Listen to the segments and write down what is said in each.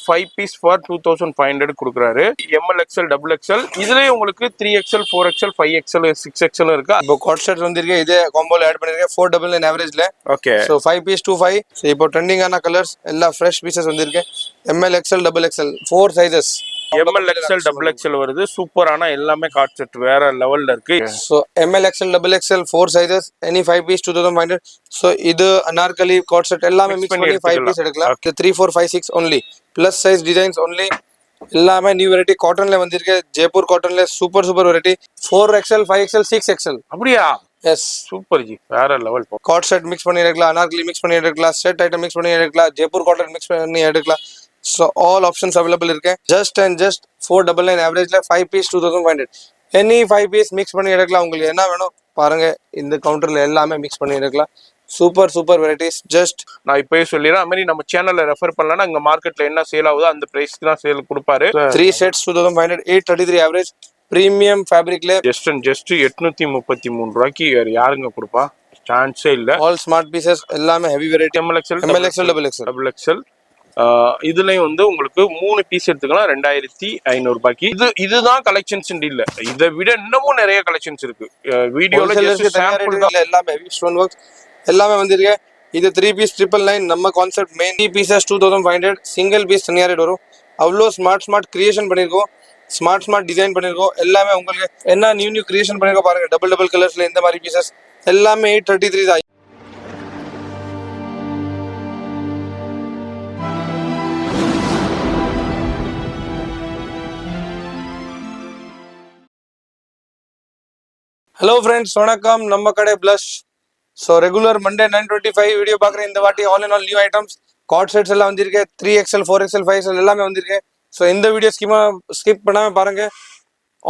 5 piece for 2500 கொடுக்குறாரு. M L XL double XL இதுலயே உங்களுக்கு 3XL 4XL 5XL 6XL இருக்கு. இப்போ காட் செட் வந்திருக்கு, இதே காம்போல ஆட் பண்ணிருக்கேன் 499 ஆவரேஜ்ல. Okay, so 5 piece 25. சோ இப்போ ட்ரெண்டிங்கான கலர்ஸ் எல்லா ஃப்ரெஷ் பீசஸ் வந்திருக்கு. M L XL double XL 4 sizes. M L XL double XL வருது. சூப்பரான எல்லாமே காட் செட் வேற லெவல்ல இருக்கு. So M L XL double XL 4 sizes, any 5 piece 2500. So இது அனார்கலி காட் செட் எல்லாமே மிக்ஸ் பண்ணி 5 பீஸ் எடுக்கலாம். 3 4 5 6 only. Plus size designs only. எல்லாமே நியூ வெரைட்டி காட்டன்ல வந்திருக்கு. ஜெய்ப்பூர் காட்டன்ல super variety. 4XL 5XL 6XL. அப்படியா? எஸ், சூப்பர் ஜி, வேற லெவல். காட் செட் மிக்ஸ் பண்ணி எடுக்கலாம், அனார்கலி மிக்ஸ் பண்ணி எடுக்கலாம், செட் ஐட்டம் மிக்ஸ் பண்ணி எடுக்கலாம், ஜெய்ப்பூர் காட்டன் மிக்ஸ் பண்ணி எடுக்கலாம். ஸோ ஆல் ஆப்ஷன்ஸ் அவைலபிள் இருக்கு. ஜஸ்ட் 499 ஆவரேஜ்ல 5 பீஸ் 2500. எனி 5 பீஸ் மிக்ஸ் பண்ணி எடுக்கலாம். உங்களுக்கு என்ன வேணும் பாருங்க, இந்த கவுண்டர்ல எல்லாமே மிக்ஸ் பண்ணி எடுக்கலாம். Super varieties. ஜஸ்ட் நான் இப்பயே சொல்லிடுறேன், அது மாதிரி நம்ம சேனல்ல ரெஃபர் பண்ணலன்னா அங்க மார்க்கெட்ல என்ன சேல் ஆகுதோ அந்த பிரைஸ்க்கு தான் சேல் கொடுப்பாரு. 3 sets 2500, 833 ஆவரேஜ், பிரீமியம் ஃபேப்ரிக்ல. ஜஸ்ட் 833 ரூபாய்க்கு வேற யாருங்க கொடுப்பா? சான்ஸே இல்ல. ஆல் ஸ்மார்ட் பீசஸ், எல்லாமே heavy variety. ML XL double XL. இதுலயும் வந்து உங்களுக்கு 3 பீஸ் எடுத்துக்கலாம் 2500 ரூபாய்க்கு. இதுதான் கலெக்ஷன்ஸ் இல்ல, இதை விட இன்னமும் நிறைய கலெக்ஷன்ஸ் இருக்கு. வீடியோல எல்லாமே ஹெவி ஸ்டோன் ஒர்க் எல்லாமே வந்திருக்கு. இது 3 பீஸ் 999. நம்ம concept main 3 pieces 2500, single piece தனியா ரேட் வரும். அவ்வளோ ஸ்மார்ட் கிரியேஷன் பண்ணிருக்கோம், ஸ்மார்ட் டிசைன் பண்ணிருக்கோம். எல்லாமே உங்களுக்கு என்ன நியூ கிரியேஷன் பண்ணிருக்கோம் பாருங்க. டபுள் கலர்ஸ்ல இந்த மாதிரி பீசஸ் எல்லாமே 833 தான். ஹலோ ஃப்ரெண்ட்ஸ், வணக்கம். நம்ம கடை Plush. So regular Monday 9:25 video பார்க்குறேன். இந்த வாட்டி ஆல் நியூ ஐட்டம்ஸ் காட் செட்ஸ் எல்லாம் வந்திருக்கு. 3XL 4XL 5XL எல்லாமே வந்திருக்கு. ஸோ இந்த வீடியோ ஸ்கிப் பண்ணாம பாருங்க.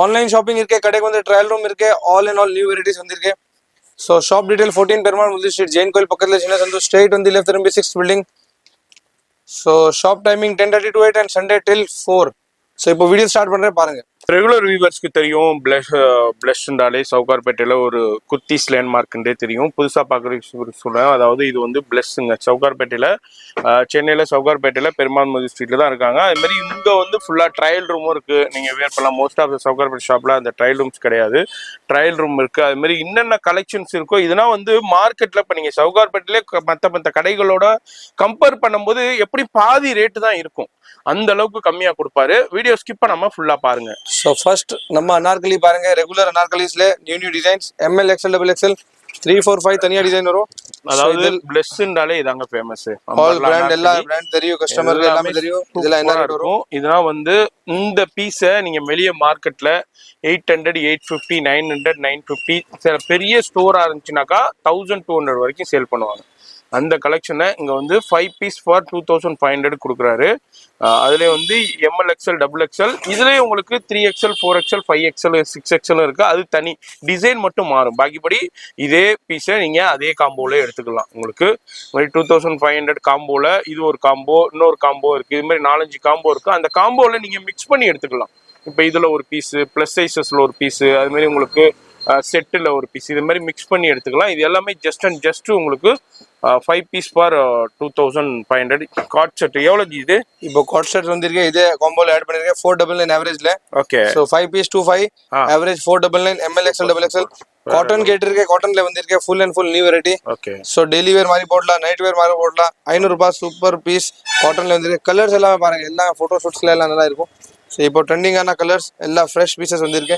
ஆன்லைன் ஷாப்பிங் இருக்கு, கடைக்கு வந்து ட்ரையல் ரூம் இருக்கு. ஆல் நியூ வெரைட்டிஸ் வந்திருக்கு. ஸோ ஷாப் டீடைல் 14 பெருமாள் முல்தி ஸ்ட்ரீட், ஜெயின் கோயில் பக்கத்தில் சின்ன சந்து, ஸ்ட்ரெயிட் வந்து லெஃப்ட் திரும்பி 6th building. So shop timing 10:30 to 8 and Sunday till 4. So இப்போ வீடியோ ஸ்டார்ட் பண்ணுறேன் பாருங்க. ரெகுலர் வியூவர்ஸ்க்கு தெரியும், பிளஷ்ன்றாலே சவுகார்பேட்டையில் ஒரு குர்த்திஸ் லேண்ட்மார்க்குன்றே தெரியும். புதுசாக பார்க்குறதுக்கு சொல்கிறேன். அதாவது இது வந்து பிளஸ்ஸுங்க. சவுகார்பேட்டையில், சென்னையில் சவுகார்பேட்டையில் பெருமாள் முதி ஸ்ட்ரீட்டில் தான் இருக்காங்க. அதுமாதிரி இங்கே வந்து ஃபுல்லாக ட்ரையல் ரூமும் இருக்குது. நீங்கள் வேர் பண்ணலாம். மோஸ்ட் ஆஃப் த சவுகார்பேட்டை ஷாப்பில் அந்த ட்ரையல் ரூம்ஸ் கிடையாது, ட்ரையல் ரூம் இருக்குது. அதுமாதிரி என்னென்ன கலெக்ஷன்ஸ் இருக்கோ இதெல்லாம் வந்து மார்க்கெட்டில் இப்போ நீங்கள் சவுகார்பேட்டையிலே மற்ற கடைகளோட கம்பேர் பண்ணும்போது எப்படி பாதி ரேட்டு தான் இருக்கும், அந்த அளவுக்கு கம்மியா கொடுப்பாரு. வீடியோ ஸ்கிப் பண்ணாம ஃபுல்லா பாருங்க. சோ ஃபர்ஸ்ட் நம்ம அனார்கலி பாருங்க. ரெகுலர் அனார்கலிஸ்ல new designs. M L XL double XL 3 4 5 தனியா டிசைன் வரும். அதாவது பிளஸ்ன்றாலே இதாங்க ஃபேமஸ். ஆல் பிராண்ட், எல்லா பிராண்ட் தெரியும், கஸ்டமருக்கு எல்லாமே தெரியும். இதெல்லாம் என்ன ரேட் வரும்? இதெல்லாம் வந்து இந்த பீஸை நீங்க வெளிய மார்க்கெட்ல 800 850 900 950 சில பெரிய ஸ்டோரா இருந்துச்சுனாக்கா 1200 வரைக்கும் சேல் பண்ணுவாங்க. அந்த கலெக்ஷனை இங்க வந்து 5 பீஸ் ஃபார் 2500 கொடுக்குறாரு. அதுல வந்து எம்எல் எக்ஸ்எல் டபுள் எக்ஸ்எல் இதுலயே உங்களுக்கு 3XL 4XL 5XL 6XL இருக்கு. அது தனி டிசைன் மட்டும் மாறும். பாக்கிப்படி இதே பீஸை நீங்க அதே காம்போல எடுத்துக்கலாம். உங்களுக்கு 2500 காம்போல இது ஒரு காம்போ, இன்னொரு காம்போ இருக்கு. இது மாதிரி 4-5 காம்போ இருக்கு. அந்த காம்போல நீங்க மிக்ஸ் பண்ணி எடுத்துக்கலாம். இப்போ இதுல ஒரு பீஸு, பிளஸ் சைஸஸ்ல ஒரு பீஸு, அது மாதிரி உங்களுக்கு செட்டில் ஒரு பீஸ், இது மாதிரி மிக்ஸ் பண்ணி எடுத்துக்கலாம். இது எல்லாமே ஜஸ்ட் உங்களுக்கு 5 பீஸ் ஃபார் 2500. காட் செட் எவ்வளோ இது? இப்போ காட் செட் வந்திருக்கு, இதே காம்போல ஆட் பண்ணிருக்கேன் 499 ஆவரேஜ்ல. Okay, so 5 piece 25 average 499. M L XL double XL cotton கேட்டிருக்கேன். காட்டன்ல வந்திருக்கு full and full new variety. Okay, so daily wear மாதிரி போடலாம், நைட் வேர் மாதிரி போடலாம். 500 ரூபாய் சூப்பர் பீஸ் காட்டன்ல வந்திருக்கு. கலர்ஸ் எல்லாமே பாருங்க, எல்லா போட்டோ ஷூட்ஸ்ல எல்லாம் நல்லா இருக்கும். ஸோ இப்போ ட்ரெண்டிங்கான கலர்ஸ் எல்லா ஃப்ரெஷ் பீசஸ் வந்திருக்கு.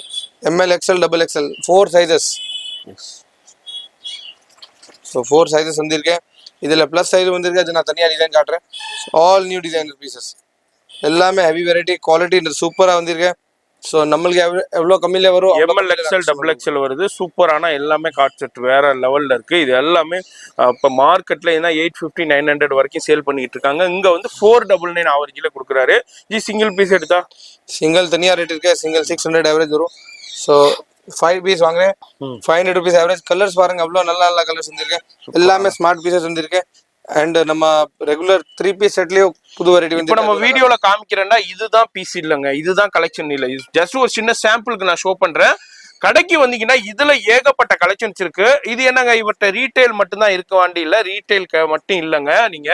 M L XL double XL 4 sizes. So 4 sizes வந்திருக்கு. இதில் ப்ளஸ் சைஸ் வந்திருக்கு, அது நான் தனியாக டிசைன் காட்டுறேன். ஆல் நியூ டிசைனர் பீசஸ் எல்லாமே ஹெவி வெரைட்டி, குவாலிட்டி சூப்பராக வந்திருக்கு. ஸோ நம்மளுக்கு எவ்வளோ கம்மியில வரும்? எம்எல் எக்ஸ்எல் டபுள் எக்ஸ்எல் வருது. சூப்பரான எல்லாமே காட் செட் வேற லெவல்ல இருக்கு. இது எல்லாமே இப்போ மார்க்கெட்ல என்ன 850 900 வரைக்கும் சேல் பண்ணிட்டு இருக்காங்க. இங்க வந்து 499 ஆவரேஜ்ல கொடுக்குறாரு. ஜி சிங்கிள் பீஸ் எடுத்தா சிங்கிள் தனியா ரேட் இருக்கு. சிங்கிள் 600 ஆவரேஜ் வரும். ஸோ 5 பீஸ் வாங்குறேன் 500 rupees ஆவரேஜ். கலர்ஸ் பாருங்க, அவ்வளோ நல்ல கலர்ஸ் வந்திருக்கு. எல்லாமே ஸ்மார்ட் பீசஸ் வந்திருக்கு. அண்ட் நம்ம ரெகுலர் 3 பீஸ் செட்லயும் புது வெரைட்டி வந்து இப்போ நம்ம வீடியோல காமிக்கிறேன்னா இதுதான் பீஸ் இல்லைங்க, இதுதான் கலெக்ஷன் இல்லை. ஜஸ்ட் ஒரு சின்ன சாம்பிளுக்கு நான் ஷோ பண்றேன். கடைக்கு வந்தீங்கன்னா இதுல ஏகப்பட்ட கலெக்ஷன்ஸ் இருக்கு. இது என்னங்க இவர்கிட்ட ரீட்டைல் மட்டும்தான் இருக்க வேண்டி இல்ல, ரீட்டைல் மட்டும் இல்லைங்க. நீங்க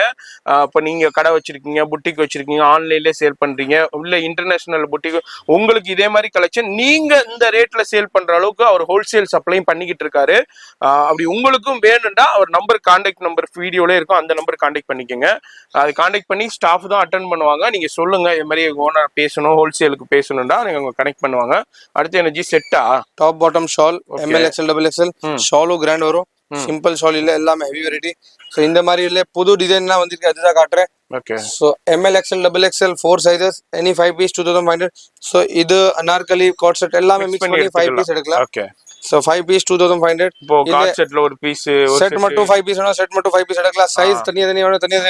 இப்ப நீங்க கடை வச்சிருக்கீங்க, புட்டிக் வச்சிருக்கீங்க, ஆன்லைன்ல சேல் பண்றீங்க, இல்ல இன்டர்நேஷனல் புட்டிக், உங்களுக்கு இதே மாதிரி கலெக்ஷன் நீங்க இந்த ரேட்ல சேல் பண்ற அளவுக்கு அவர் ஹோல்சேல் சப்ளையும் பண்ணிக்கிட்டு இருக்காரு. அப்படி உங்களுக்கும் வேணும்னா அவர் நம்பர், கான்டாக்ட் நம்பர் வீடியோல இருக்கும், அந்த நம்பர் கான்டாக்ட் பண்ணிக்கோங்க. அது கான்டாக்ட் பண்ணி ஸ்டாஃப் தான் அட்டன் பண்ணுவாங்க. நீங்க சொல்லுங்க இது மாதிரி ஓனர் பேசணும், ஹோல்சேலுக்கு பேசணும்னா நீங்க கனெக்ட் பண்ணுவாங்க. அடுத்து எனர்ஜி செட்டா top bottom shawl M L XL double XL ஷாலும் கிராண்ட் வரும். சிம்பிள் ஷால் இல்ல, எல்லாமே ஹெவி வெரைட்டி. ஸோ இந்த மாதிரி இல்ல புது டிசைன்லாம் வந்திருக்கு, அதுதான் காட்டுறேன். Okay. So M L XL double XL 4 sizes, any 5 piece 2500. So இது அனார்கலி காட் செட் எல்லாமே மிக்ஸ் பண்ணி 5 பீஸ் எடுக்கலாம். ஓகே. So 5 piece 2500. இப்போ காட் செட்ல ஒரு பீஸ், செட் மட்டும் 5 பீஸ் வேணும், செட் மட்டும் 5 பீஸ் எடுக்கலாம். சைஸ் தனியா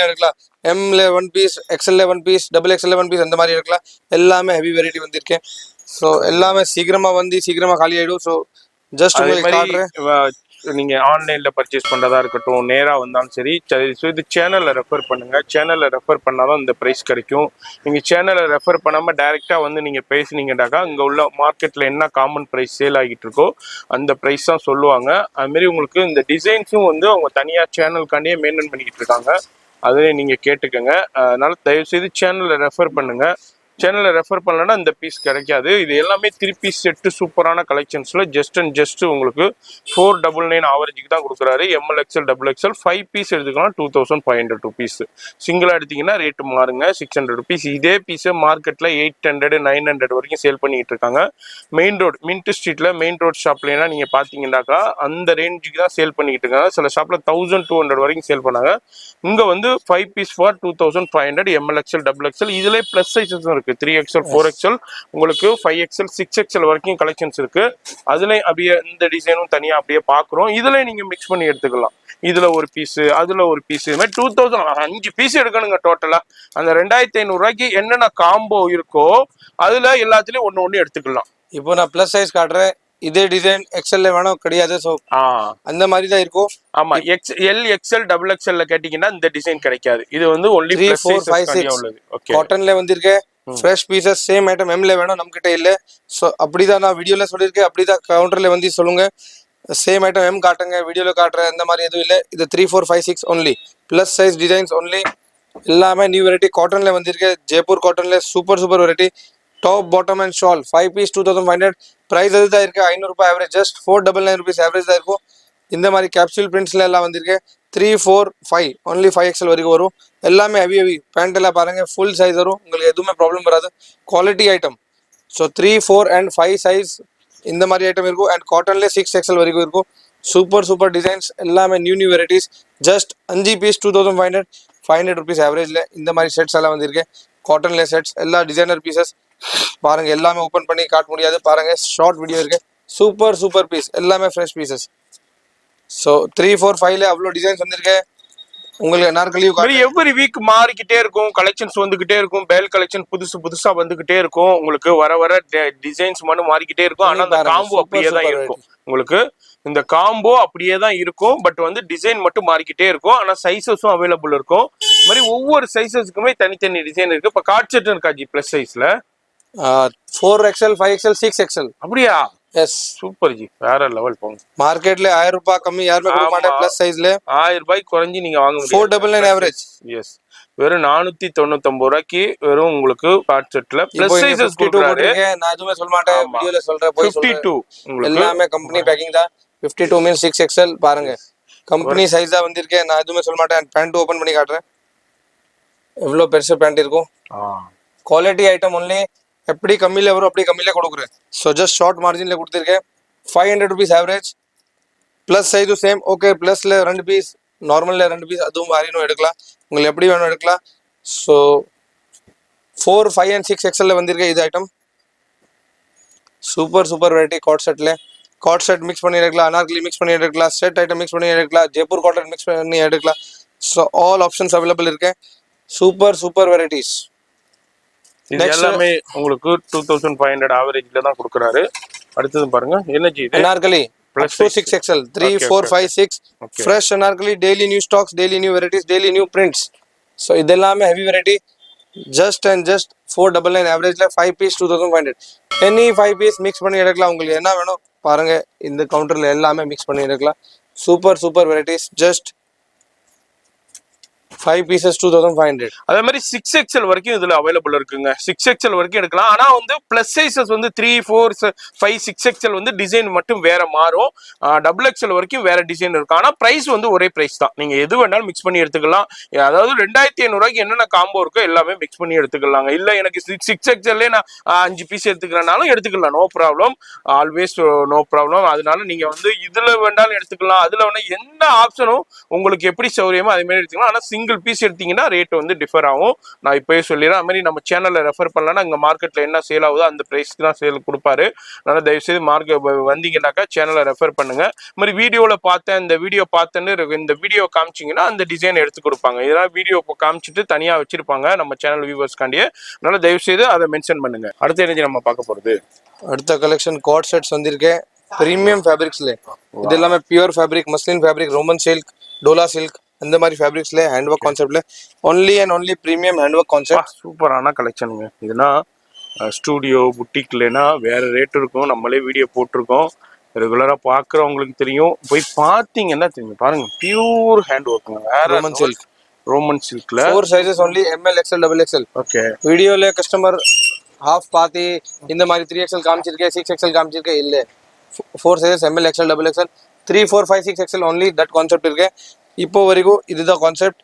எடுக்கலாம். எம்ல 1 பீஸ், எக்ஸ்எல்ல 1 பீஸ், டபுள் எக்ஸ்எல்ல 1 பீஸ், அந்த மாதிரி எடுக்கலாம். எல்லாமே ஹெவி வெரைட்டி வந்திருக்கு. ஸோ எல்லாமே சீக்கிரமா வந்து சீக்கிரமா காலி ஆயிடும். ஸோ ஜஸ்ட் உங்களுக்கு காட்டுறேன். நீங்க ஆன்லைன்ல பர்ச்சேஸ் பண்றதா இருக்கட்டும், நேரா வந்தாலும் சரி, இது சேனல்ல ரெஃபர் பண்ணுங்க. சேனல்ல ரெஃபர் பண்ணாதான் இந்த பிரைஸ் கிடைக்கும். நீங்க சேனல்ல ரெஃபர் பண்ணாம டைரக்டா வந்து நீங்க பேசுனீங்கன்னாக்கா இங்க உள்ள மார்க்கெட்ல என்ன காமன் பிரைஸ் சேல் ஆகிட்டு இருக்கோ அந்த பிரைஸ் தான் சொல்லுவாங்க. அது மாதிரி உங்களுக்கு இந்த டிசைன்ஸும் வந்து அவங்க தனியா சேனலுக்காண்டியே மெயின்டைன் பண்ணிக்கிட்டு இருக்காங்க, அதே நீங்க கேட்டுக்கோங்க. அதனால தயவு செய்து சேனல்ல ரெஃபர் பண்ணுங்க. சேனலை ரெஃபர் பண்ணலன்னா இந்த பீஸ் கிடைக்காது. இது எல்லாமே 3 பீஸ் செட்டு சூப்பரான கலெக்ஷன்ஸ்ல ஜஸ்ட் அண்ட் ஜஸ்ட் உங்களுக்கு 499 ஆவரேஜுக்கு தான் கொடுக்குறாரு. M L XL double XL 5 piece எடுத்துக்கலாம் 2500 ருபீஸ். சிங்கிளா எடுத்தீங்கன்னா ரேட்டு மாறுங்க, 600 ருபீஸ். இதே பீஸை மார்க்கெட்ல 800 900 வரைக்கும் சேல் பண்ணிட்டு இருக்காங்க. மெயின் ரோடு மின்ட் ஸ்ட்ரீட்ல மெயின் ரோட் ஷாப்லாம் நீங்க பாத்தீங்கன்னாக்கா அந்த ரேஞ்சுக்கு தான் சேல் பண்ணிட்டு இருக்காங்க. சில ஷாப்ல 1200 வரைக்கும் சேல் பண்ணாங்க. இங்க வந்து 5 piece for 2500 M L XL double XL. இதுல பிளஸ் சைஸஸ் இருக்கு, 3XL 4XL, உங்களுக்கு 5XL 6XL வரைக்கும் கலெக்ஷன்ஸ் இருக்கு. அதுல அப்படியே இந்த டிசைனும் தனியா அப்படியே பாக்குறோம். இதுல நீங்க மிக்ஸ் பண்ணி எடுத்துக்கலாம். இதுல ஒரு பீஸ், அதுல ஒரு பீஸ், இது மாதிரி 5 பீஸ் எடுக்கணுங்க டோட்டலா. அந்த 2500 ரூபாய்க்கு என்னென்ன காம்போ இருக்கோ அதுல எல்லாத்துலயும் ஒண்ணு எடுத்துக்கலாம். இப்போ நான் பிளஸ் சைஸ் காட்டுறேன். இதே டிசைன் எக்ஸ்எல்ல வேணும் கிடையாது. ஸோ அந்த மாதிரி தான் இருக்கும். ஆமா, எல் எக்ஸ்எல் டபுள் எக்ஸ்எல்ல கேட்டீங்கன்னா இந்த டிசைன் கிடைக்காது. இது வந்து ஒன்லி 3 4 5 6 காட்டன்ல வந்திருக்கு. ஃப்ரெஷ் பீசஸ் சேம் ஐட்டம் எம்ல வேணும், நம்ம கிட்ட இல்ல. ஸோ அப்படிதான் நான் வீடியோல சொல்லியிருக்கேன், அப்படிதான் கவுண்டர்ல வந்து சொல்லுங்க. சேம் ஐட்டம் எம் காட்டுங்க, வீடியோல காட்டுறேன், இந்த மாதிரி எதுவும் இல்லை. இது 3 4 5 6 only plus size designs only. எல்லாமே நியூ வெரைட்டி காட்டன்ல வந்திருக்கு. ஜெய்ப்பூர் காட்டன்ல super variety. Top bottom and shawl 5 piece 2500. Price அதுதான் இருக்கு, 500 ரூபாய் ஆவரேஜ். ஜஸ்ட் 499 ருபீஸ் ஆவரேஜ் தான் இருக்கும். இந்த மாதிரி கேப்சூல் பிரிண்ட்ஸ்ல எல்லாம் வந்திருக்கு. 3 4 5 ஒன்லி 5XL வரைக்கும் வரும். எல்லாமே ஹெவி பேண்ட் எல்லாம் பாருங்க, ஃபுல் சைஸ் வரும், உங்களுக்கு எதுவுமே ப்ராப்ளம் வராது. Quality item. So 3 4 and 5 size இந்த மாதிரி ஐட்டம் இருக்கும். அண்ட் காட்டன்ல 6XL வரைக்கும் இருக்கும். சூப்பர் டிசைன்ஸ், எல்லாமே new varieties. Just 5 piece 2500 500 rupees ஆவரேஜ்ல இந்த மாதிரி செட்ஸ் எல்லாம் வந்திருக்கு. காட்டன்ல செட்ஸ், எல்லா டிசைனர் பீசஸ் பாருங்க. எல்லாமே ஓப்பன் பண்ணி காட்ட முடியாது பாருங்க, ஷார்ட் வீடியோ இருக்கு. சூப்பர் பீஸ், எல்லாமே ஃப்ரெஷ் பீசஸ். ஸோ 3 4 5ல அவ்வளோ டிசைன்ஸ் வந்திருக்கு. உங்களுக்கு நாற்காலி எவ்ரி வீக் மாறிக்கிட்டே இருக்கும், கலெக்ஷன்ஸ் வந்துகிட்டே இருக்கும். பேல் கலெக்ஷன் புதுசா வந்துகிட்டே இருக்கும். உங்களுக்கு வர டிசைன்ஸ் மட்டும் மாறிக்கிட்டே இருக்கும். ஆனா அந்த காம்போ அப்படியே தான் இருக்கும். உங்களுக்கு இந்த காம்போ அப்படியே தான் இருக்கும். பட் வந்து டிசைன் மட்டும் மாறிக்கிட்டே இருக்கும். ஆனா சைஸஸும் அவைலபிள் இருக்கும். இந்த மாதிரி ஒவ்வொரு சைஸஸ்க்குமே தனித்தனி டிசைன் இருக்கு. இப்ப கார்ட் செட் இருக்கா ஜி பிளஸ் சைஸ்ல 4XL 5XL 6XL. அப்படியா? எஸ், சூப்பர் ஜி, வேற லெவல் போங்க. மார்க்கெட்ல 1000 ரூபாய் கம்மி யாருமே கொடுக்க மாட்டாங்க. பிளஸ் சைஸ்ல 1000 ரூபாய் குறைஞ்சி நீங்க வாங்க முடியும். 499 ஆவரேஜ். எஸ், வெறும் 499 ரூபாய்க்கு வெறும் உங்களுக்கு கார்ட் செட்ல பிளஸ் சைஸஸ் கொடுக்குறாரு. நான் எதுவுமே சொல்ல மாட்டேன், வீடியோல சொல்றேன். 52 உங்களுக்கு எல்லாமே கம்பெனி பேக்கிங் தான். 52 மீன்ஸ் 6XL பாருங்க, கம்பெனி சைஸா வந்திருக்கேன். நான் எதுவுமே சொல்ல மாட்டேன். பேண்ட் ஓபன் பண்ணி காட்டுறேன், எவ்வளவு பெருசு பேண்ட் இருக்கும். Quality item only. எப்படி கம்மியில வரும் அப்படி கம்மியில கொடுக்குறேன். ஸோ ஜஸ்ட் ஷார்ட் மார்ஜின்ல கொடுத்துருக்கேன். 500 ருபீஸ் ஆவரேஜ். பிளஸ் சைஸும் சேம். ஓகே, பிளஸ்ல 2 பீஸ், நார்மல்ல 2 பீஸ், அதுவும் மாறினும் எடுக்கலாம். உங்களுக்கு எப்படி வேணும் எடுக்கலாம். ஸோ 4 5 and 6XL வந்திருக்கு இது ஐட்டம். Super variety. காட் செட் மிக்ஸ் பண்ணி எடுக்கலாம், அனார்கலி மிக்ஸ் பண்ணி எடுக்கலாம், செட் ஐட்டம் மிக்ஸ் பண்ணி எடுக்கலாம், ஜெய்ப்பூர் காட்டன் மிக்ஸ் பண்ணி எடுக்கலாம். ஸோ ஆல் ஆப்ஷன்ஸ் அவைலபிள் இருக்கு. Super varieties. இது எல்லாமே உங்களுக்கு 2500 ஆவரேஜ்ல தான் கொடுக்குறாரு. அடுத்தது பாருங்க, எனர்ஜி இது Anarkali plus 6XL 3 4 5 6 fresh Anarkali, daily new stocks, daily new varieties, daily new prints. So இதெல்லாமே heavy variety. just 499 ஆவரேஜ்ல 5 பீஸ் 2500. any 5 பீஸ் மிக்ஸ் பண்ணி எடுக்கலாம். உங்களுக்கு என்ன வேணும் பாருங்க இந்த கவுண்டர்ல எல்லாமே மிக்ஸ் பண்ணி இருக்கலாம். Super varieties. Just 5 pieces 2500. அதே மாதிரி 6XL வரைக்கும் இதுல அவைலபிள் இருக்குங்க. 6XL வரைக்கும் எடுக்கலாம். ஆனா வந்து பிளஸ் சைசஸ் வந்து 3, 4, 5, 6XL வந்து டிசைன் மட்டும் வேற மாறும். XXL வரைக்கும் வேற டிசைன் இருக்கும். ஆனா பிரைஸ் வந்து ஒரே பிரைஸ் தான். நீங்க எது வேணாலும் மிக்ஸ் பண்ணி எடுத்துக்கலாம். அதாவது 2500 ரூபாய்க்கு என்னென்ன காம்போ இருக்கோ எல்லாமே மிக்ஸ் பண்ணி எடுத்துக்கலாங்க. இல்ல எனக்கு 6XL நான் 5 பீஸ் எடுத்துக்கிறனாலும் எடுத்துக்கலாம். No problem, always no problem. அதனால நீங்க வந்து இதுல வேண்டாலும் எடுத்துக்கலாம். அதுல வேணா எந்த ஆப்ஷனும் உங்களுக்கு எப்படி சௌரியமோ அதே மாதிரி எடுத்துக்கலாம். ஆனா சிங்கிள் பீஸ் எடுத்தீங்கன்னா ரேட் வந்து டிஃபர் ஆகும். நான் இப்பவே சொல்லிடுறேன். அது மாதிரி நம்ம சேனல்ல ரெஃபர் பண்ணலன்னா அங்க மார்க்கெட்ல என்ன சேல் ஆகுதோ அந்த பிரைஸ்க்கு தான் சேல் கொடுப்பாரு. அதனால தயவுசெய்து மார்க்கெட் வந்தீங்கன்னாக்கா சேனலை ரெஃபர் பண்ணுங்க. இது மாதிரி வீடியோல பார்த்தேன், இந்த வீடியோ பார்த்தேன்னு இந்த வீடியோ காமிச்சிங்கன்னா அந்த டிசைன் எடுத்து கொடுப்பாங்க. இதெல்லாம் வீடியோ காமிச்சிட்டு தனியா வச்சிருப்பாங்க நம்ம சேனல் வியூவர்ஸ்காண்டியே. அதனால தயவுசெய்து அதை மென்ஷன் பண்ணுங்க. அடுத்த எனர்ஜி நம்ம பார்க்க போறது அடுத்த கலெக்ஷன் கார்ட் செட்ஸ் வந்திருக்கேன். பிரீமியம் ஃபேப்ரிக்ஸ்ல இது எல்லாமே pure fabric, muslin fabric, Roman silk, Dola silk அந்த மாதிரி ஃபேப்ரிக்ஸ்ல ஹேண்ட் ஒர்க் கான்செப்ட்ல only and only premium hand work concept. சூப்பரான கலெக்ஷனுங்க. இதுனா ஸ்டூடியோ புட்டிக்லனா வேற ரேட் இருக்கும். நம்மளே வீடியோ போட்டிருக்கோம், ரெகுலரா பாக்குறவங்களுக்கு தெரியும். போய் பாத்தீங்கன்னா தெரியும். பாருங்க பியூர் ஹேண்ட் ஒர்க்குங்க. வேற ரோமன் சில்க், ரோமன் சில்க்ல 4 sizes only, ML, XL, XXL. ஓகே. வீடியோல கஸ்டமர் ஹாஃப் பாத்தி இந்த மாதிரி 3XL காமிச்சிருக்கேன், 6XL காமிச்சிருக்கேன். இல்ல 4 sizes ML, XL, XXL, 3, 4, 5, 6XL only that concept இருக்கு. இப்போ வரைக்கும் இதுதான் concept.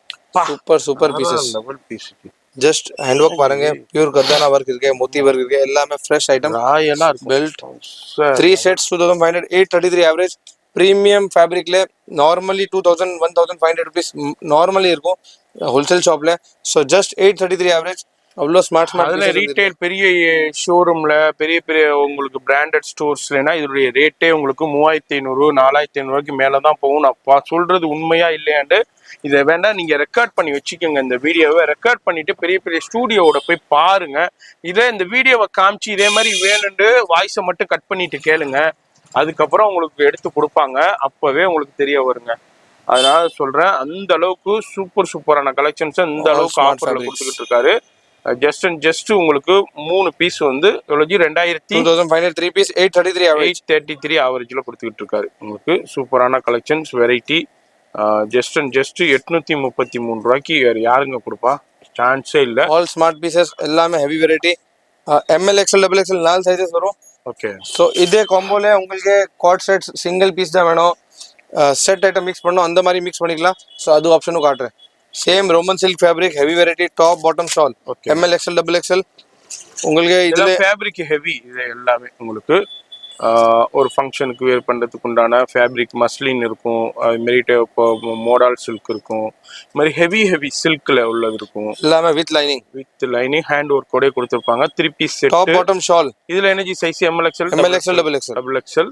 Super pieces. Double piece. Just hand work பாருங்க. பியூர் கர்தானா ஒர்க் இருக்கு, மோத்தி ஒர்க் இருக்கு, எல்லாமே ஃப்ரெஷ் ஐட்டம். ராயலா இருக்கு. Belt 3 sets 2500, 833 average. பிரீமியம் ஃபேப்ரிக்ல நார்மலி 2000 1500 rupees நார்மலி இருக்கும் ஹோல்சேல் ஷாப்ல. So just 833 average. அவ்வளோ ஸ்மார்ட் அதுல ரீட்டைல் பெரிய ஷோரூம்ல பெரிய பெரிய உங்களுக்கு பிராண்டட் ஸ்டோர்ஸ்லனா இதோடைய ரேட்டே உங்களுக்கு 3500 4500 மேலதான் போகும். நான் சொல்றது உண்மையா இல்லையாண்டு இதை வேண்டாம் நீங்க ரெக்கார்ட் பண்ணி வச்சுக்கோங்க. இந்த வீடியோவை ரெக்கார்ட் பண்ணிட்டு பெரிய பெரிய ஸ்டூடியோவோட போய் பாருங்க. இதே இந்த வீடியோவை காமிச்சு இதே மாதிரி வேணுண்டு வாய்ஸை மட்டும் கட் பண்ணிட்டு கேளுங்க. அதுக்கப்புறம் உங்களுக்கு எடுத்து கொடுப்பாங்க. அப்பவே உங்களுக்கு தெரிய வருங்க. அதனால சொல்றேன், அந்த அளவுக்கு சூப்பரான கலெக்ஷன்ஸ் இந்த அளவுக்கு ஆஃபர்ல கொடுத்துக்கிட்டு இருக்காரு. ஜஸ்ட் உங்களுக்கு 3 பீஸ் வந்து எவ்வளவு 2500, 3 பீஸ் 833 ஆவரேஜ்ல கொடுத்துக்கிட்டு இருக்காரு. உங்களுக்கு சூப்பரான கலெக்ஷன்ஸ் வெரைட்டி. ஜஸ்ட் 833 ரூபாய்க்கு வேற யாருங்க கொடுப்பா? சான்ஸே இல்ல. ஆல் ஸ்மார்ட் பீசஸ் எல்லாமே heavy variety. ML, XL, XXL 4 sizes வரும். ஓகே. ஸோ இதே காம்போல உங்களுக்கு கார்ட் செட்ஸ் சிங்கிள் பீஸ் தான் வேணும், செட் ஐட்டம் மிக்ஸ் பண்ணணும், அந்த மாதிரி மிக்ஸ் பண்ணிக்கலாம். ஸோ அது ஆப்ஷனும் காட்டுறேன். Same Roman silk fabric, heavy variety, top bottom shawl, ML, XL, XXL. உங்களுக்கு இதுல ஃபேப்ரிக் ஹெவி. இது எல்லாமே உங்களுக்கு ஒரு ஃபங்க்ஷனுக்கு வேர் பண்ணுறதுக்கு உண்டான ஃபேப்ரிக் மஸ்லின் இருக்கும். அது மாரி மோடால் சில்க் இருக்கும். இது மாதிரி ஹெவி சில்க்ல உள்ளது இருக்கும். எல்லாமே வித் லைனிங் ஹேண்ட் ஒர்க்கோட கொடுத்துருப்பாங்க. 3 piece set, top bottom shawl. இதுல எனர்ஜி சைஸ் ML, XL, XXL.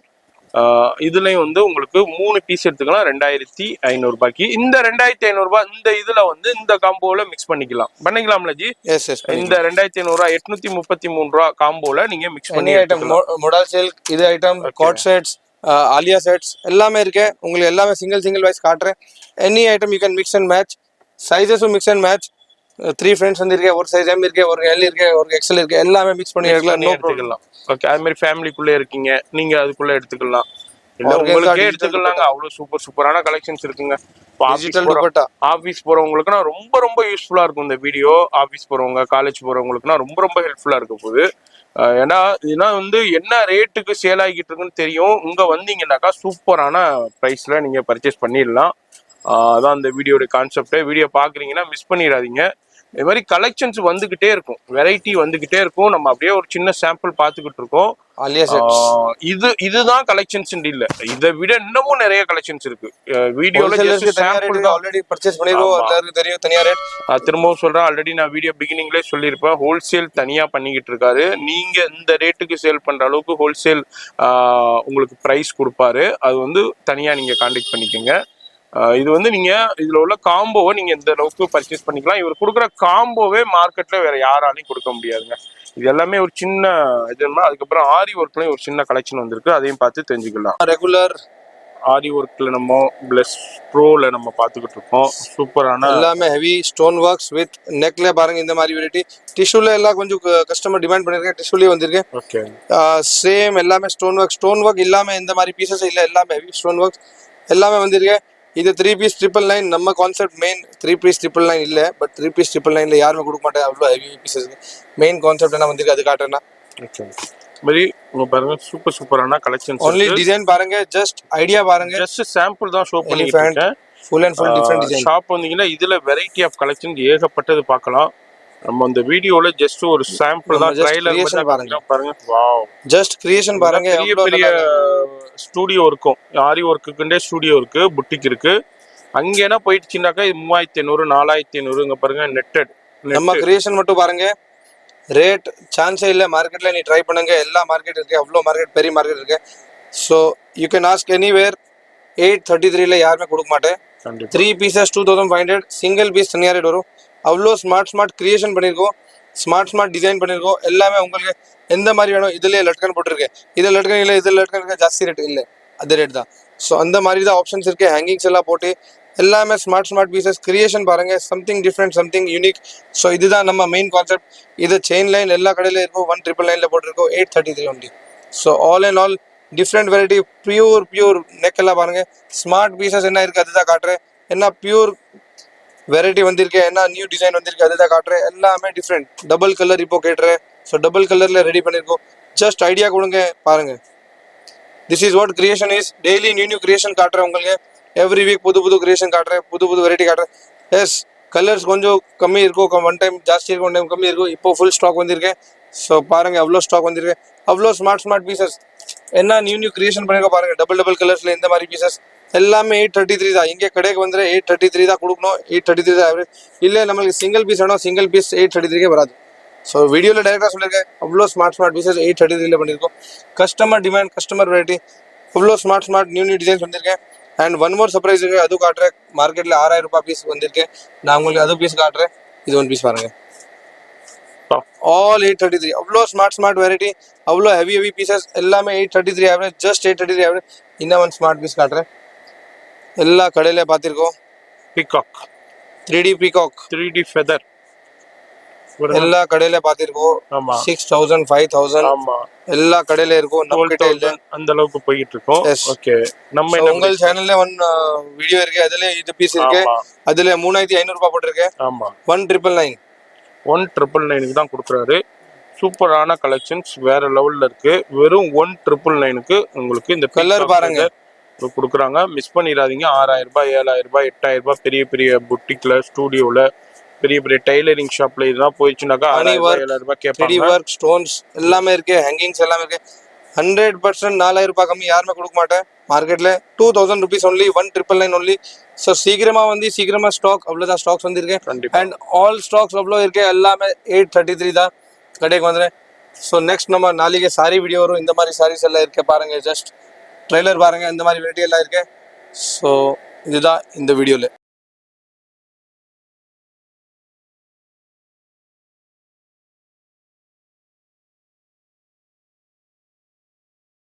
இதுலயும் வந்து உங்களுக்கு 3 பீஸ் எடுத்துக்கலாம் 2500 ரூபாய்க்கு. இந்த 2500 ரூபாய் இந்த இதுல வந்து இந்த காம்போல மிக்ஸ் பண்ணிக்கலாம்ல ஜி? இந்த 2500 ரூபாய் 833 ரூபாய் காம்போல நீங்க மிக்ஸ் பண்ணி ஐட்டம் மோடல் சில்க், இது item cord sets, Alia sets எல்லாமே இருக்கு. உங்களுக்கு எல்லாமே சிங்கிள் வைஸ் காட்டுறேன். Any item you can mix and match. சைஸஸும் மிக்ஸ் அண்ட் மேட்ச். 3 ஃப்ரெண்ட்ஸ் வந்திருக்கே, ஒரு சைஸ் M இருக்கு, ஒரு L இருக்கு, ஒரு XL இருக்கு, எல்லாமே மிக்ஸ் பண்ணி எடுத்துக்கலாம். ஓகே. அது மாதிரி ஃபேமிலிக்குள்ள இருக்கீங்க, நீங்க அதுக்குள்ள எடுத்துக்கலாம். இல்ல உங்களுக்கே எடுத்துக்கலாங்க. அவ்வளவு சூப்பரான கலெக்ஷன்ஸ் இருக்குங்க. ஆபீஸ் போறவங்களுக்குனா ரொம்ப யூஸ்ஃபுல்லா இருக்கும் இந்த வீடியோ. ஆபீஸ் போறவங்க, காலேஜ் போறவங்களுக்குனா ரொம்ப ஹெல்ப்ஃபுல்லா இருக்க போகுது. ஏன்னா இதெல்லாம் வந்து என்ன ரேட்டுக்கு சேல் ஆகிட்டு இருக்குன்னு தெரியும். இங்க வந்தீங்கன்னாக்கா சூப்பரான பிரைஸ்ல நீங்க பர்ச்சேஸ் பண்ணிடலாம். அதான் இந்த வீடியோட கான்செப்ட். வீடியோ பாக்குறீங்கன்னா மிஸ் பண்ணிடாதீங்க. இது மாதிரி கலெக்ஷன்ஸ் வந்துகிட்டே இருக்கும், வெரைட்டி வந்துகிட்டே இருக்கும். நம்ம அப்படியே ஒரு சின்ன சாம்பிள் பார்த்துக்கிட்டு இருக்கோம். இதுதான் கலெக்ஷன்ஸ் இல்ல, இதை விட இன்னமும் நிறைய கலெக்ஷன்ஸ் இருக்கு. வீடியோல ஆல்ரெடி பர்ச்சேஸ் பண்ணிருக்கோம், எல்லாருக்கும் தெரியும் தனியா ரேட். திரும்பவும் சொல்றேன், ஆல்ரெடி நான் வீடியோ பிகினிங்லேயே சொல்லியிருப்பேன், ஹோல்சேல் தனியா பண்ணிக்கிட்டு இருக்காரு. நீங்க இந்த ரேட்டுக்கு சேல் பண்ற அளவுக்கு ஹோல்சேல் உங்களுக்கு பிரைஸ் கொடுப்பாரு. அது வந்து தனியா நீங்க கான்டாக்ட் பண்ணிக்கோங்க. இது வந்து நீங்க இதுல உள்ள காம்போவை நீங்க இந்த அளவுக்கு பர்ச்சேஸ் பண்ணிக்கலாம். இவர் கொடுக்குற காம்போவே மார்க்கெட்ல வேற யாராலையும் கொடுக்க முடியாதுங்க. இது எல்லாமே ஒரு சின்ன இது. அதுக்கப்புறம் ஆரி ஒர்க்லயும் ஒரு சின்ன கலெக்ஷன் வந்திருக்கு, அதையும் பார்த்து தெரிஞ்சுக்கலாம். ரெகுலர் ஆரி ஒர்க்ல நம்ம பிளஸ் ப்ரோல நம்ம பார்த்துக்கிட்டு இருக்கோம். சூப்பரான எல்லாமே ஹெவி ஸ்டோன் ஒர்க்ஸ் வித் நெக்ல பாருங்க இந்த மாதிரி வெரைட்டி. டிஷ்யூல எல்லாம் கொஞ்சம் கஸ்டமர் டிமாண்ட் பண்ணிருக்கேன், டிஷ்யூலயே வந்திருக்கு. ஓகே சேம் எல்லாமே ஸ்டோன் ஒர்க் இல்லாம இந்த மாதிரி பீசஸ் இல்ல, எல்லாமே ஹெவி ஸ்டோன் ஒர்க் எல்லாமே வந்திருக்கு. இது 3 பீஸ் 999 நம்ம கான்செப்ட் மெயின். 3 பீஸ் 999 இல்ல, பட் 3 பீஸ் 999ல யாருமே கொடுக்க மாட்டாங்க அவ்வளோ ஹெவி பீசஸ். மெயின் கான்செப்ட் என்ன வந்திருக்கு அது காட்டுறேன்னா. ஓகே மாதிரி உங்க பாருங்க சூப்பரான கலெக்ஷன்ஸ் ஒன்லி டிசைன் பாருங்க, ஜஸ்ட் ஐடியா பாருங்க. ஜஸ்ட் சாம்பிள் தான் ஷோ பண்ணிட்டு இருக்கேன். Full and full different design. Shop வந்தீங்கன்னா இதுல வெரைட்டி ஆஃப் கலெக்ஷன் ஏகப்பட்டது பார்க்கலாம். நம்ம அந்த வீடியோல ஜஸ்ட் ஒரு சாம்பிள் தான், ட்ரைலர் பாருங்க. வாவ், ஜஸ்ட் கிரியேஷன் பாருங்க. பெரிய பெரிய ஸ்டுடியோ இருக்கும், ஆரி ஒர்க்குண்டே ஸ்டுடியோ இருக்கு, புட்டிக் இருக்கு. அங்கேனா போயிடுச்சுனாக்கா 3500 4500 இங்க பாருங்க. நெட்டட் நம்ம கிரியேஷன் மட்டும் பாருங்க. ரேட் சான்ஸே இல்லை மார்க்கெட்ல. நீ ட்ரை பண்ணுங்க, எல்லா மார்க்கெட் இருக்கு, அவ்வளோ மார்க்கெட் பெரிய மார்க்கெட் இருக்கு. So you can ask anywhere. 833ல யாருமே கொடுக்க மாட்டேன். 3 பீசஸ் 2500, சிங்கிள் பீஸ் தனியாக ரேட் வரும். அவ்வளோ ஸ்மார்ட் கிரியேஷன் பண்ணியிருக்கோம், ஸ்மார்ட் டிசைன் பண்ணியிருக்கோம். எல்லாமே உங்களுக்கு எந்த மாதிரி வேணும். இதுலேயே லட்கன் போட்டிருக்கேன், இதில் லட்கன் இல்லை, இதில் லட்கன் இருக்க, ஜாஸ்தி ரேட் இல்லை, அதே ரேட் தான். ஸோ அந்த மாதிரி தான் ஆப்ஷன்ஸ் இருக்கு. ஹேங்கிங்ஸ் எல்லாம் போட்டு எல்லாமே ஸ்மார்ட் பீசஸ். கிரியேஷன் பாருங்க, something different, something unique. So இதுதான் நம்ம மெயின் கான்செப்ட். இது செயின் லைன் எல்லா கடையில இருக்கும், 1999ல போட்டிருக்கோம், 833 only. So all and all different variety, pure neck எல்லாம் பாருங்க. ஸ்மார்ட் பீசஸ் என்ன இருக்கு அதுதான் காட்டுறேன். என்ன பியூர் வெரைட்டி வந்திருக்கு, என்ன நியூ டிசைன் வந்திருக்கு அதுதான் காட்டுறேன். எல்லாமே டிஃப்ரெண்ட். டபுள் கலர் இப்போ கேட்டுறேன். ஸோ டபுள் கலர்ல ரெடி பண்ணியிருக்கோம். ஜஸ்ட் ஐடியா கொடுங்க பாருங்க. This is what creation is. Daily new creation காட்டுறேன் உங்களுக்கு. எவ்ரி வீக் புது கிரியேஷன் காட்டுறேன், புது வெரைட்டி காட்டுறேன். எஸ், கலர்ஸ் கொஞ்சம் கம்மி இருக்கும், ஒன் டைம் ஜாஸ்தி இருக்கும், ஒன் டைம் கம்மி இருக்கும். இப்போ ஃபுல் ஸ்டாக் வந்திருக்கேன். ஸோ பாருங்க அவ்வளோ ஸ்டாக் வந்திருக்கேன். அவ்வளோ ஸ்மார்ட் பீசஸ். என்ன நியூ கிரியேஷன் பண்ணிருக்கோம் பாருங்க. டபுள் கலர்ஸ்ல இந்த மாதிரி பீசஸ் எல்லாமே 833 தான். இங்கே கடைக்கு வந்து 833 தான் கொடுக்கணும். 833 தான் ஆவரேஜ். இல்லை நம்மளுக்கு சிங்கிள் பீஸ் வேணும், சிங்கிள் பீஸ் 833 வராது. ஸோ வீடியோவில் டைரெக்டாக சொல்லியிருக்கேன். அவ்வளோ ஸ்மார்ட் பீசஸ் 833ல பண்ணியிருக்கோம். கஸ்டமர் டிமாண்ட், கஸ்டமர் வெரைட்டி, அவ்வளோ ஸ்மார்ட் நியூ டிசைன்ஸ் வந்திருக்கேன். அண்ட் ஒன் மோர் சர்ப்ரைஸ் இருக்கு, அது காட்டுறேன். மார்க்கெட்ல 6000 ரூபாய் பீஸ் வந்திருக்கேன், நான் உங்களுக்கு அது பீஸ் காட்டுறேன். இது ஒன் பீஸ் பாருங்க. ஆல் 833. அவ்வளோ ஸ்மார்ட் வெரைட்டி, அவ்வளோ ஹெவி பீசஸ். எல்லாமே 833 ஆவரேஜ், ஜஸ்ட் 833 ஆவரேஜ். இன்னும் ஒன் ஸ்மார்ட் பீஸ் காட்டுறேன். எல்லா கடையில பார்த்திருக்கோம். Peacock 3D peacock, 3D feather எல்லா கடையில பார்த்திருக்கோம். 6000 5000 எல்லா கடையில இருக்கும். நம்ம கிட்ட இல்ல, அந்த அளவுக்கு போயிட்டு இருக்கோம். ஓகே, நம்ம உங்க சேனல்ல ஒன் வீடியோ இருக்கு, அதுல இது பீஸ் இருக்கு. அதுல 3500 ரூபாய் போட்டுருக்கேன். ஆமா, 1999 1999க்கு தான் கொடுக்குறாரு. சூப்பரான கலெக்ஷன்ஸ் வேற லெவல்ல இருக்கு. வெறும் 1999க்கு உங்களுக்கு இந்த கலர் பாருங்க கொடுக்குறாங்க. மிஸ் பண்ணிடாதீங்க. 6000 ரூபாய் 7000 ரூபாய் 8000 ரூபாய் பெரிய புட்டிக்ல, ஸ்டூடியோல, பெரிய டைலரிங் ஷாப்ல இதெல்லாம் போயிடுச்சுனாக்கா 7000 ரூபாய் கேட்பாங்க. 3D ஒர்க், ஸ்டோன்ஸ் எல்லாமே இருக்கு, ஹேங்கிங்ஸ் எல்லாமே இருக்கு. 100% 4000 ரூபாய் கம்மி யாருமே கொடுக்க மாட்டேன் மார்க்கெட்ல. 2000 rupees ஒன்லி, 1999 ஒன்லி. ஸோ சீக்கிரமா ஸ்டாக், அவ்வளோதான் ஸ்டாக்ஸ் வந்துருக்கேன். அண்ட் ஆல் ஸ்டாக்ஸ் அவ்வளோ இருக்கு. எல்லாமே 833 தான் கடைக்கு வந்துடுறேன். ஸோ நெக்ஸ்ட் நம்ம நாளைக்கு சாரி வீடியோ வரும். இந்த மாதிரி சாரீஸ் எல்லாம் இருக்கு பாருங்க. ஜஸ்ட் ட்ரெய்லர் பாருங்க, இந்த மாதிரி வெரைட்டி எல்லாம் இருக்கு. ஸோ இதுதான் இந்த வீடியோல.